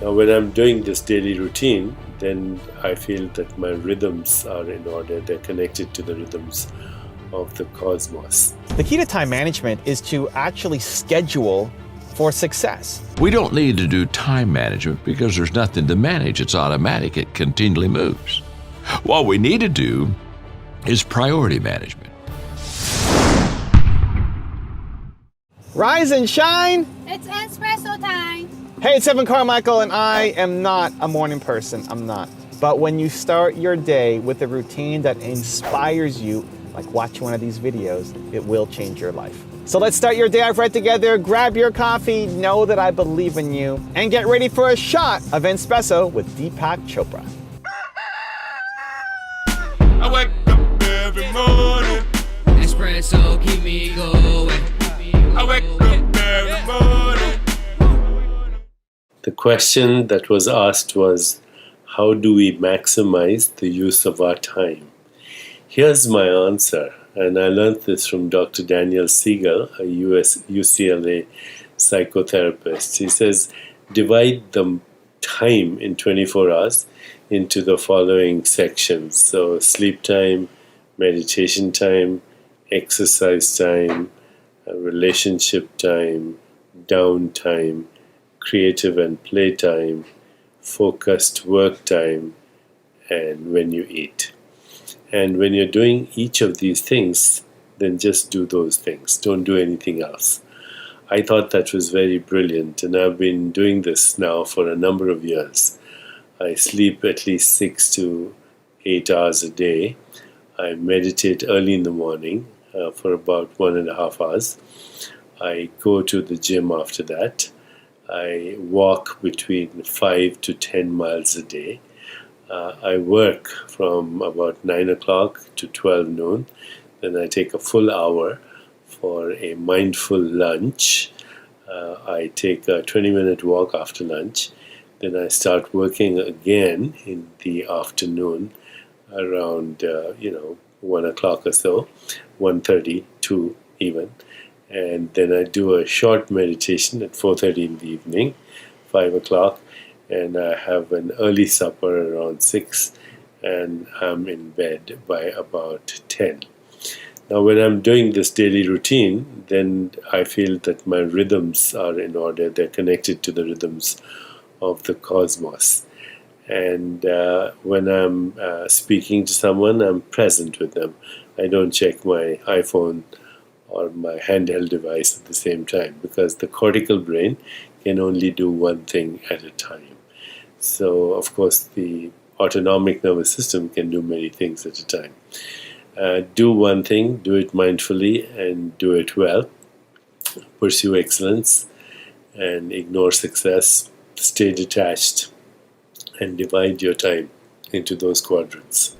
Now, when I'm doing this daily routine, then I feel that my rhythms are in order. They're connected to the rhythms of the cosmos. The key to time management is to actually schedule for success. We don't need to do time management because there's nothing to manage. It's automatic. It continually moves. What we need to do is priority management. Rise and shine! It's espresso time! Hey, it's Evan Carmichael, and I am not a morning person. I'm not. But when you start your day with a routine that inspires you, like watching one of these videos, it will change your life. So let's start your day off right together. Grab your coffee, know that I believe in you, and get ready for a shot of espresso with Deepak Chopra. I wake up every morning. Espresso keep me going. I wake up every morning. The question that was asked was, how do we maximize the use of our time? Here's my answer, and I learned this from Dr. Daniel Siegel, a UCLA psychotherapist. He says, divide the time in 24 hours into the following sections. So sleep time, meditation time, exercise time, relationship time, downtime, creative and play time, focused work time, and when you eat. And when you're doing each of these things, then just do those things. Don't do anything else. I thought that was very brilliant, and I've been doing this now for a number of years. I sleep at least 6 to 8 hours a day. I meditate early in the morning for about 1.5 hours. I go to the gym after that. I walk between 5 to 10 miles a day. I work from about 9 o'clock to 12 noon. Then I take a full hour for a mindful lunch. I take a 20-minute walk after lunch. Then I start working again in the afternoon around 1 o'clock or so, 1:30, 2 even. And then I do a short meditation at 4:30 in the evening, 5 o'clock, and I have an early supper around 6, and I'm in bed by about 10. Now, when I'm doing this daily routine, then I feel that my rhythms are in order. They're connected to the rhythms of the cosmos. And when I'm speaking to someone, I'm present with them. I don't check my iPhone or my handheld device at the same time, because the cortical brain can only do one thing at a time. So, of course, the autonomic nervous system can do many things at a time. Do one thing, do it mindfully, and do it well. Pursue excellence and ignore success. Stay detached and divide your time into those quadrants.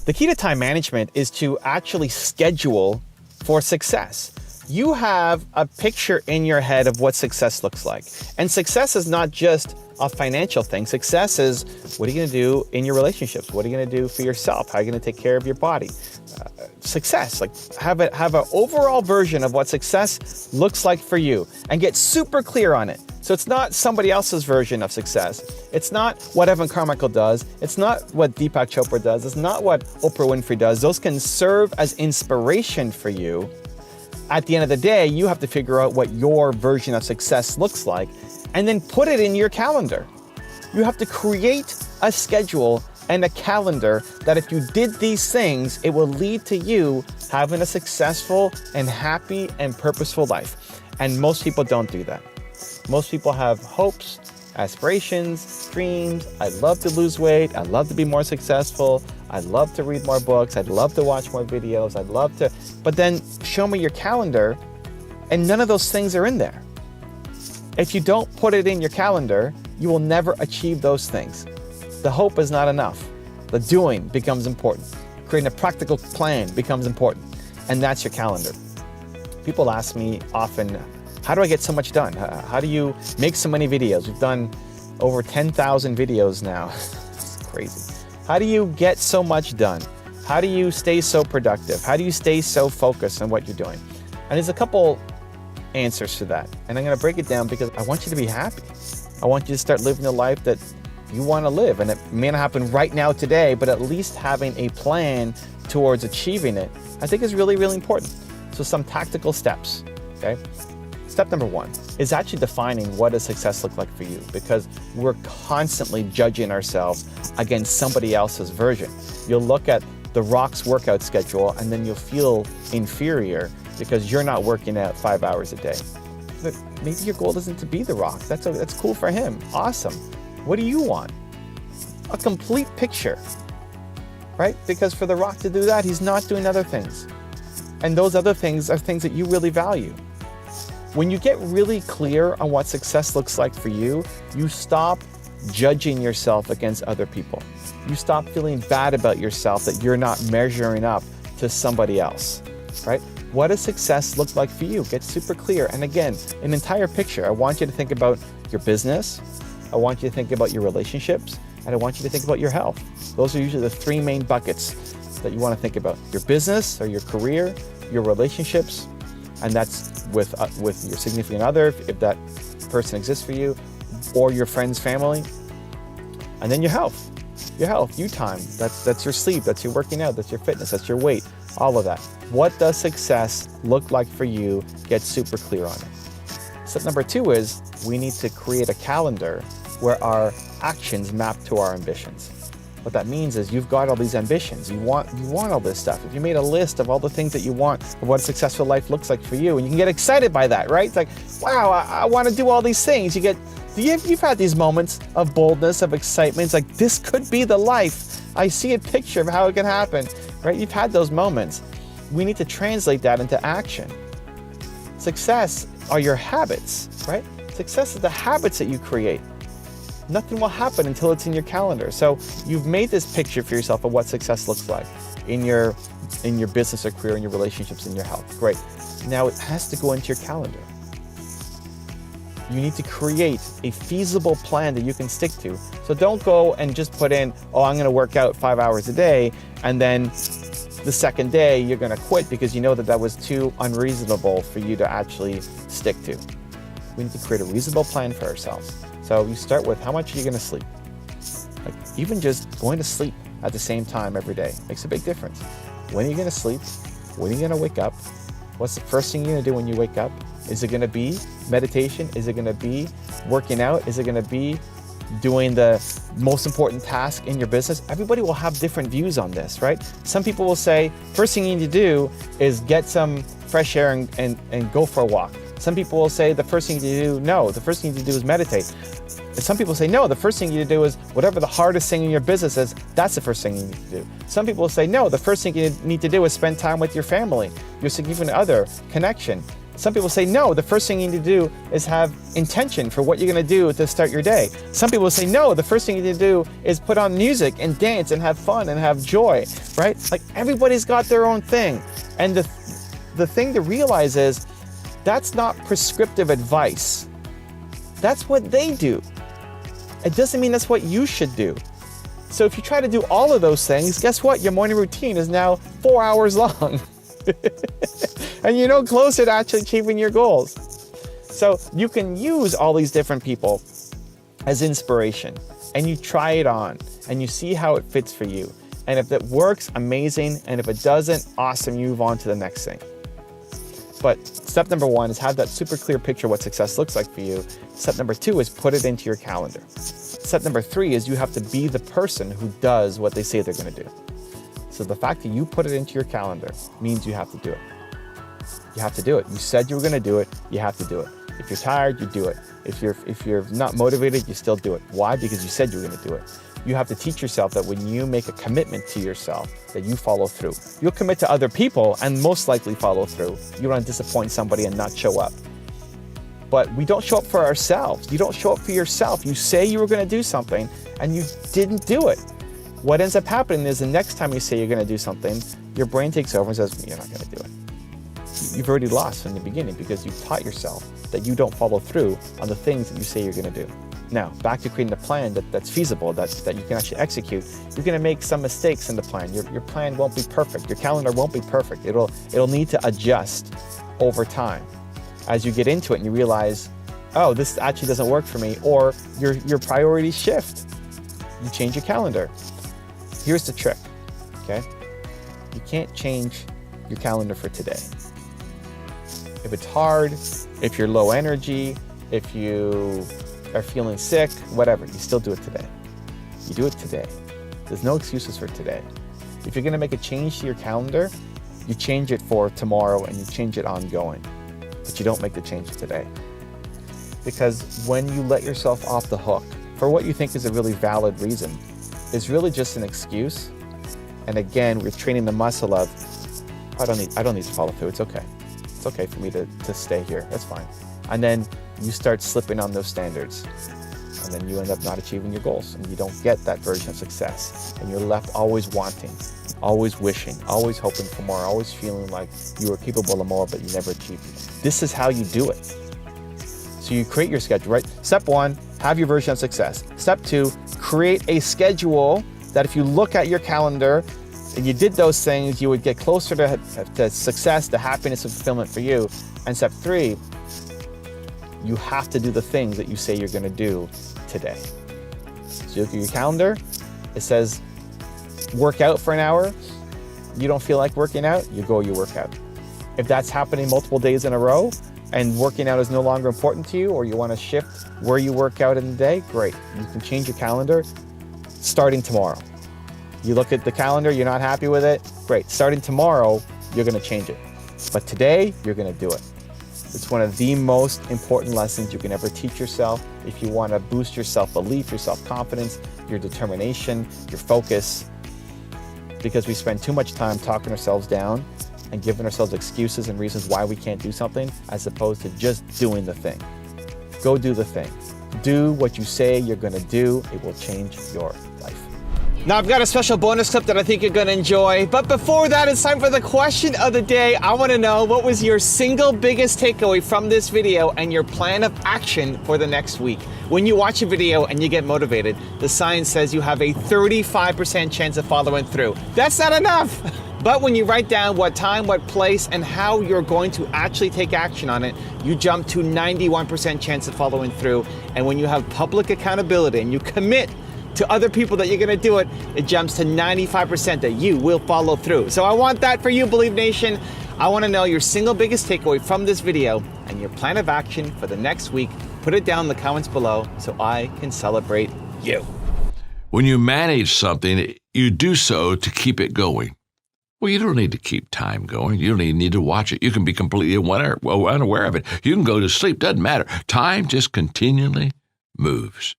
The key to time management is to actually schedule for success. You have a picture in your head of what success looks like. And success is not just a financial thing. Success is, what are you going to do in your relationships? What are you going to do for yourself? How are you going to take care of your body? Success, like have an overall version of what success looks like for you, and get super clear on it. So it's not somebody else's version of success. It's not what Evan Carmichael does. It's not what Deepak Chopra does. It's not what Oprah Winfrey does. Those can serve as inspiration for you. At the end of the day, you have to figure out what your version of success looks like, and then put it in your calendar. You have to create a schedule and a calendar that if you did these things, it will lead to you having a successful and happy and purposeful life. And most people don't do that. Most people have hopes, aspirations, dreams. I'd love to lose weight. I'd love to be more successful. I'd love to read more books. I'd love to watch more videos. I'd love to, but then show me your calendar and none of those things are in there. If you don't put it in your calendar, you will never achieve those things. The hope is not enough. The doing becomes important. Creating a practical plan becomes important. And that's your calendar. People ask me often, how do I get so much done? How do you make so many videos? We've done over 10,000 videos now. It's crazy. How do you get so much done? How do you stay so productive? How do you stay so focused on what you're doing? And there's a couple answers to that. And I'm going to break it down because I want you to be happy. I want you to start living the life that you want to live. And it may not happen right now today, but at least having a plan towards achieving it, I think is really, really important. So some tactical steps, okay? Step number 1 is actually defining what does success look like for you, because we're constantly judging ourselves against somebody else's version. You'll look at The Rock's workout schedule and then you'll feel inferior because you're not working out 5 hours a day. But maybe your goal isn't to be The Rock. That's cool for him. Awesome. What do you want? A complete picture, right? Because for The Rock to do that, he's not doing other things. And those other things are things that you really value. When you get really clear on what success looks like for you, you stop judging yourself against other people. You stop feeling bad about yourself that you're not measuring up to somebody else, right? What does success look like for you? Get super clear. And again, an entire picture. I want you to think about your business. I want you to think about your relationships. And I want you to think about your health. Those are usually the 3 main buckets that you want to think about. Your business or your career, your relationships, and that's with your significant other, if that person exists for you, or your friends, family. And then your health, you time. That's your sleep, that's your working out, that's your fitness, that's your weight, all of that. What does success look like for you? Get super clear on it. Step number 2 is we need to create a calendar where our actions map to our ambitions. What that means is you've got all these ambitions. You want all this stuff. If you made a list of all the things that you want, of what a successful life looks like for you, and you can get excited by that, right? It's like, wow, I want to do all these things. You've had these moments of boldness, of excitement. It's like, this could be the life. I see a picture of how it can happen, right? You've had those moments. We need to translate that into action. Success are your habits, right? Success is the habits that you create. Nothing will happen until it's in your calendar. So you've made this picture for yourself of what success looks like in your business or career, in your relationships, in your health. Great. Now it has to go into your calendar. You need to create a feasible plan that you can stick to. So don't go and just put in, I'm going to work out 5 hours a day, and then the second day you're going to quit because you know that was too unreasonable for you to actually stick to. We need to create a reasonable plan for ourselves. So you start with, how much are you going to sleep? Like, even just going to sleep at the same time every day makes a big difference. When are you going to sleep? When are you going to wake up? What's the first thing you're going to do when you wake up? Is it going to be meditation? Is it going to be working out? Is it going to be doing the most important task in your business? Everybody will have different views on this, right? Some people will say, first thing you need to do is get some fresh air and go for a walk. Some people will say the first thing you need to do, no, the first thing you need to do is meditate. And some people say, no, the first thing you need to do is whatever the hardest thing in your business is, that's the first thing you need to do. Some people will say, no, the first thing you need to do is spend time with your family, your significant other, connection. Some people say, no, the first thing you need to do is have intention for what you're going to do to start your day. Some people say, no, the first thing you need to do is put on music and dance and have fun and have joy, right? Like, everybody's got their own thing. And the thing to realize is that's not prescriptive advice. That's what they do. It doesn't mean that's what you should do. So if you try to do all of those things, guess what? Your morning routine is now 4 hours long. And you're no closer to actually achieving your goals. So you can use all these different people as inspiration, and you try it on and you see how it fits for you. And if it works, amazing. And if it doesn't, awesome, you move on to the next thing. But step number 1 is have that super clear picture of what success looks like for you. Step number 2 is put it into your calendar. Step number 3 is you have to be the person who does what they say they're going to do. So the fact that you put it into your calendar means you have to do it. You have to do it. You said you were going to do it. You have to do it. If you're tired, you do it. If you're not motivated, you still do it. Why? Because you said you were going to do it. You have to teach yourself that when you make a commitment to yourself, that you follow through. You'll commit to other people and most likely follow through. You don't want to disappoint somebody and not show up. But we don't show up for ourselves. You don't show up for yourself. You say you were going to do something and you didn't do it. What ends up happening is the next time you say you're going to do something, your brain takes over and says, you're not going to do it. You've already lost from the beginning because you've taught yourself that you don't follow through on the things that you say you're going to do. Now, back to creating a plan that's feasible, that you can actually execute. You're going to make some mistakes in the plan. Your plan won't be perfect. Your calendar won't be perfect. It'll need to adjust over time. As you get into it and you realize oh, this actually doesn't work for me, or your priorities shift. You change your calendar. Here's the trick, okay? You can't change your calendar for today. If it's hard, if you're low energy, if you are feeling sick, whatever, you still do it today. You do it today. There's no excuses for today. If you're gonna make a change to your calendar, you change it for tomorrow and you change it ongoing, but you don't make the change today. Because when you let yourself off the hook for what you think is a really valid reason, it's really just an excuse. And again, we're training the muscle of, I don't need to follow through, it's okay. It's okay for me to stay here, that's fine. And then you start slipping on those standards. And then you end up not achieving your goals and you don't get that version of success. And you're left always wanting, always wishing, always hoping for more, always feeling like you were capable of more, but you never achieved it. This is how you do it. So you create your schedule, right? Step 1, have your version of success. Step 2, create a schedule that if you look at your calendar and you did those things, you would get closer to success, to happiness and fulfillment for you. And step 3, you have to do the things that you say you're gonna do today. So you look at your calendar, it says work out for an hour. You don't feel like working out, you work out. If that's happening multiple days in a row and working out is no longer important to you, or you wanna shift where you work out in the day, great. You can change your calendar starting tomorrow. You look at the calendar, you're not happy with it, great. Starting tomorrow, you're gonna change it. But today, you're gonna do it. It's one of the most important lessons you can ever teach yourself if you want to boost your self-belief, your self-confidence, your determination, your focus. Because we spend too much time talking ourselves down and giving ourselves excuses and reasons why we can't do something, as opposed to just doing the thing. Go do the thing. Do what you say you're going to do. It will change your life. Now I've got a special bonus clip that I think you're gonna enjoy, but before that, it's time for the question of the day. I wanna know, what was your single biggest takeaway from this video and your plan of action for the next week? When you watch a video and you get motivated, the science says you have a 35% chance of following through. That's not enough. But when you write down what time, what place, and how you're going to actually take action on it, you jump to 91% chance of following through. And when you have public accountability and you commit to other people that you're gonna do it, it jumps to 95% that you will follow through. So I want that for you, Believe Nation. I wanna know your single biggest takeaway from this video and your plan of action for the next week. Put it down in the comments below so I can celebrate you. When you manage something, you do so to keep it going. Well, you don't need to keep time going. You don't even need to watch it. You can be completely unaware of it. You can go to sleep, doesn't matter. Time just continually moves.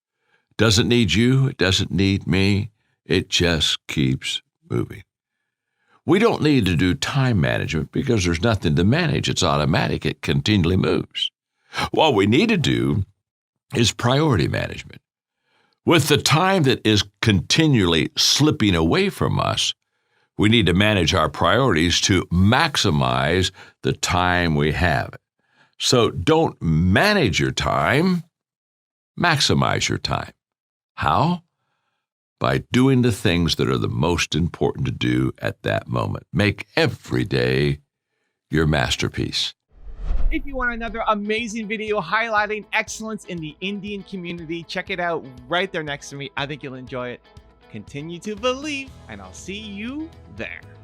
Doesn't need you, it doesn't need me, it just keeps moving. We don't need to do time management because there's nothing to manage. It's automatic, it continually moves. What we need to do is priority management. With the time that is continually slipping away from us, we need to manage our priorities to maximize the time we have. So don't manage your time, maximize your time. How? By doing the things that are the most important to do at that moment. Make every day your masterpiece. If you want another amazing video highlighting excellence in the Indian community, check it out right there next to me. I think you'll enjoy it. Continue to believe, and I'll see you there.